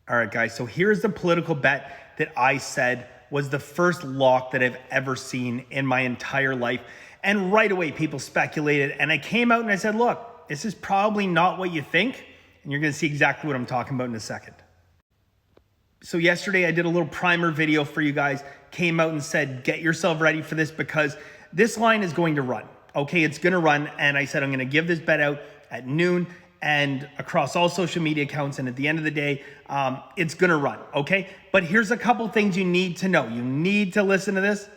All right, guys, so here's the political bet that I said was the first lock that I've ever seen in my entire life. And right away, people speculated, and I came out and I said, look, this is probably not what you think, and you're gonna see exactly what I'm talking about in a second. So yesterday, I did a little primer video for you guys, came out and said, get yourself ready for this because this line is going to run. Okay, it's gonna run, and I said I'm gonna give this bet out at noon and across all social media accounts, and at the end of the day, it's gonna run, okay? But here's a couple things you need to know. You need to listen to this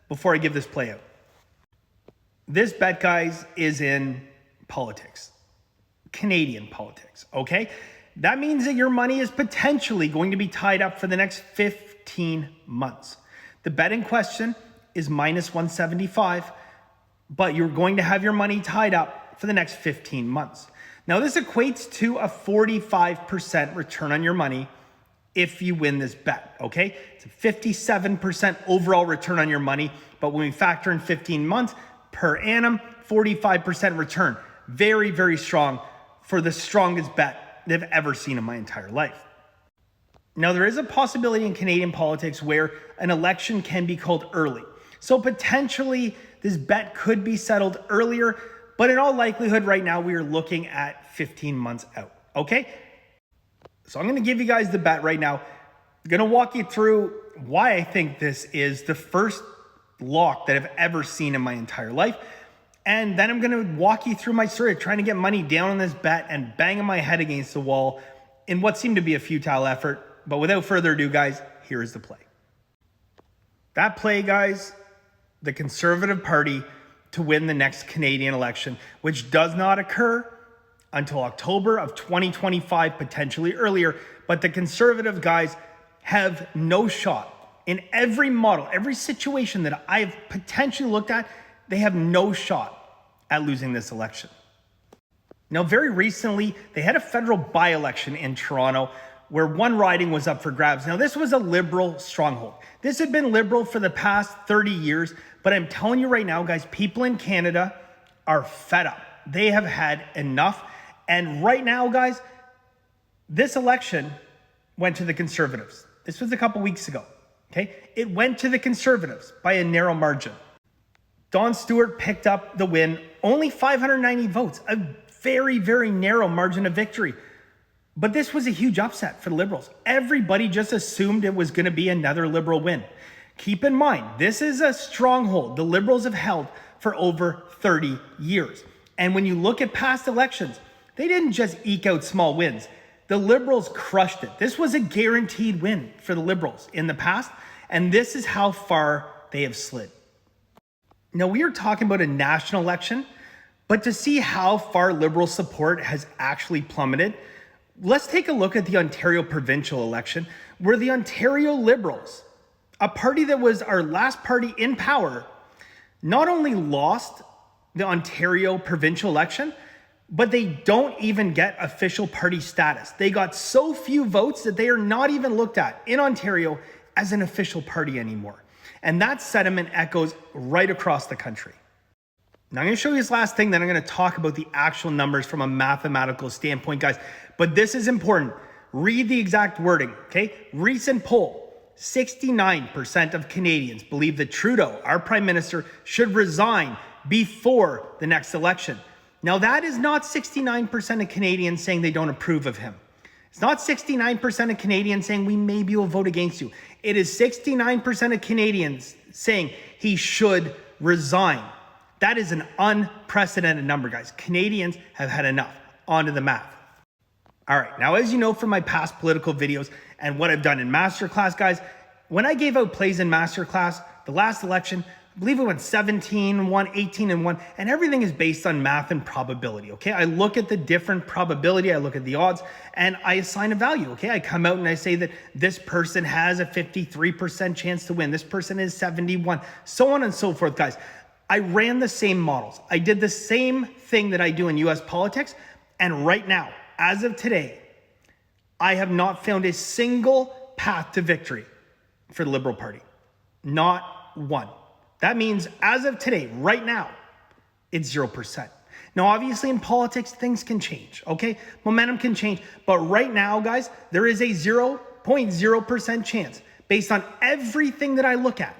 before I give this play out. This bet, guys, is in politics, Canadian politics, okay? That means that your money is potentially going to be tied up for the next 15 months. The bet in question is minus 175, but you're going to have your money tied up for the next 15 months. Now, this equates to a 45% return on your money if you win this bet, okay? It's a 57% overall return on your money, but when we factor in 15 months per annum, 45% return. Very, very strong for the strongest bet that I've ever seen in my entire life. Now, there is a possibility in Canadian politics where an election can be called early. So potentially this bet could be settled earlier, but in all likelihood right now we are looking at 15 months out, okay? So I'm gonna give you guys the bet right now. I'm gonna walk you through why I think this is the first lock that I've ever seen in my entire life. And then I'm gonna walk you through my story of trying to get money down on this bet and banging my head against the wall in what seemed to be a futile effort. But without further ado, guys, here is the play. That play, guys, the Conservative Party to win the next Canadian election, which does not occur until October of 2025, potentially earlier. But the Conservative guys have no shot in every model, every situation that I've potentially looked at, they have no shot at losing this election. Now, very recently, they had a federal by-election in Toronto where one riding was up for grabs. Now, this was a Liberal stronghold. This had been Liberal for the past 30 years, but I'm telling you right now, guys, people in Canada are fed up. They have had enough. And right now, guys, this election went to the Conservatives. This was a couple weeks ago, okay? It went to the Conservatives by a narrow margin. Don Stewart picked up the win, only 590 votes, a very, very narrow margin of victory. But this was a huge upset for the Liberals. Everybody just assumed it was going to be another Liberal win. Keep in mind, this is a stronghold the Liberals have held for over 30 years. And when you look at past elections, they didn't just eke out small wins. The Liberals crushed it. This was a guaranteed win for the Liberals in the past, and this is how far they have slid. Now, we are talking about a national election, but to see how far Liberal support has actually plummeted, let's take a look at the Ontario provincial election, where the Ontario Liberals, a party that was our last party in power, not only lost the Ontario provincial election, but they don't even get official party status. They got so few votes that they are not even looked at in Ontario as an official party anymore. And that sentiment echoes right across the country. Now, I'm going to show you this last thing, then I'm going to talk about the actual numbers from a mathematical standpoint, guys. But this is important. Read the exact wording, okay? Recent poll, 69% of Canadians believe that Trudeau, our prime minister, should resign before the next election. Now, that is not 69% of Canadians saying they don't approve of him. It's not 69% of Canadians saying we maybe will vote against you. It is 69% of Canadians saying he should resign. That is an unprecedented number, guys. Canadians have had enough. On to the math. All right, now as you know from my past political videos and what I've done in Masterclass, guys, when I gave out plays in Masterclass, the last election, I believe it went 17-1, 18-1, and everything is based on math and probability, okay? I look at the different probability, I look at the odds, and I assign a value, okay? I come out and I say that this person has a 53% chance to win, this person is 71, so on and so forth, guys. I ran the same models. I did the same thing that I do in US politics, and right now, as of today, I have not found a single path to victory for the Liberal Party. Not one. That means as of today, right now, it's 0%. Now, obviously in politics, things can change, okay? Momentum can change. But right now, guys, there is a 0.0% chance based on everything that I look at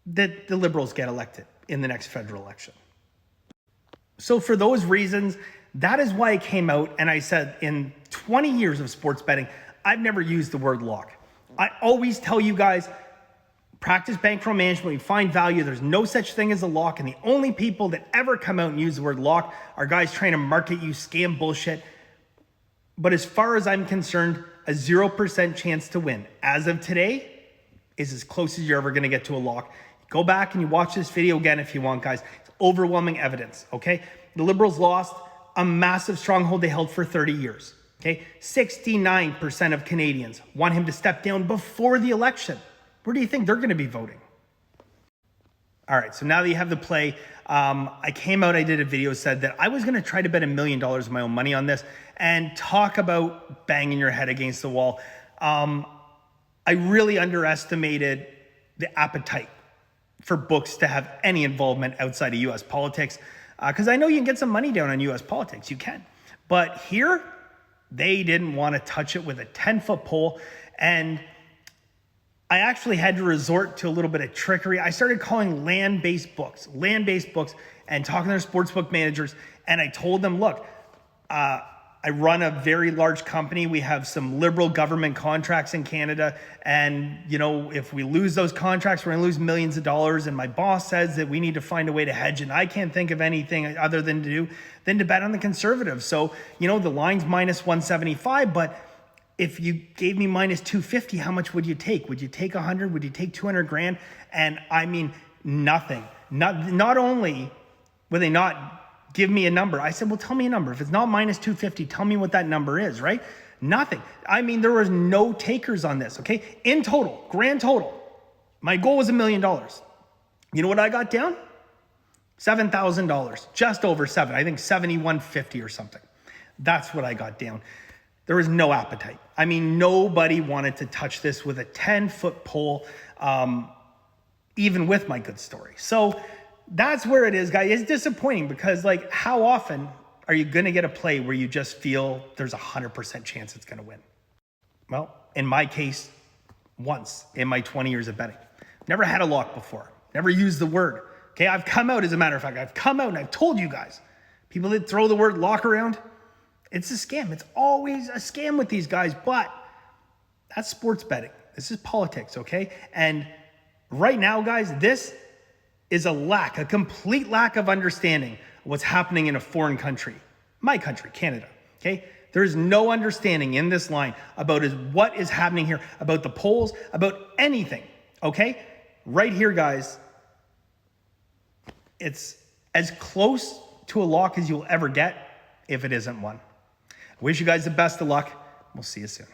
that the Liberals get elected in the next federal election. So for those reasons, that is why I came out and I said in 20 years of sports betting, I've never used the word lock. I always tell you guys, practice bankroll management, we find value. There's no such thing as a lock. And the only people that ever come out and use the word lock are guys trying to market you scam bullshit. But as far as I'm concerned, a 0% chance to win as of today is as close as you're ever going to get to a lock. Go back and you watch this video again if you want, guys. It's overwhelming evidence, okay? The Liberals lost a massive stronghold they held for 30 years, okay? 69% of Canadians want him to step down before the election. Where do you think they're going to be voting? All right, so now that you have the play, I came out, I did a video, said that I was going to try to bet $1 million of my own money on this and talk about banging your head against the wall. I really underestimated the appetite for books to have any involvement outside of U.S. politics, because I know you can get some money down on U.S. politics, you can. But here, they didn't want to touch it with a 10-foot pole, and I actually had to resort to a little bit of trickery. I started calling land-based books, and talking to their sportsbook managers, and I told them, look, I run a very large company. We have some Liberal government contracts in Canada. And, you know, if we lose those contracts, we're going to lose millions of dollars. And my boss says that we need to find a way to hedge. And I can't think of anything other than to bet on the Conservatives. So, you know, the line's minus 175. But if you gave me minus 250, how much would you take? Would you take 100? Would you take 200 grand? And I mean, nothing. Not only would they not give me a number. I said, well, tell me a number. If it's not minus 250, tell me what that number is, right? Nothing. I mean, there was no takers on this, okay? In total, grand total, my goal was $1 million. You know what I got down? $7,000, just over seven. I think 7,150 or something. That's what I got down. There was no appetite. I mean, nobody wanted to touch this with a 10-foot pole, even with my good story. So that's where it is, guys. It's disappointing because, like, how often are you going to get a play where you just feel there's a 100% chance it's going to win? Well, in my case, once in my 20 years of betting. Never had a lock before. Never used the word. Okay, I've come out, as a matter of fact, I've come out and I've told you guys, people that throw the word lock around, it's a scam. It's always a scam with these guys, but that's sports betting. This is politics, okay? And right now, guys, this is a complete lack of understanding of what's happening in a foreign country. My country, Canada, okay? There is no understanding in this line about what is happening here, about the polls, about anything, okay? Right here, guys, it's as close to a lock as you'll ever get if it isn't one. I wish you guys the best of luck. We'll see you soon.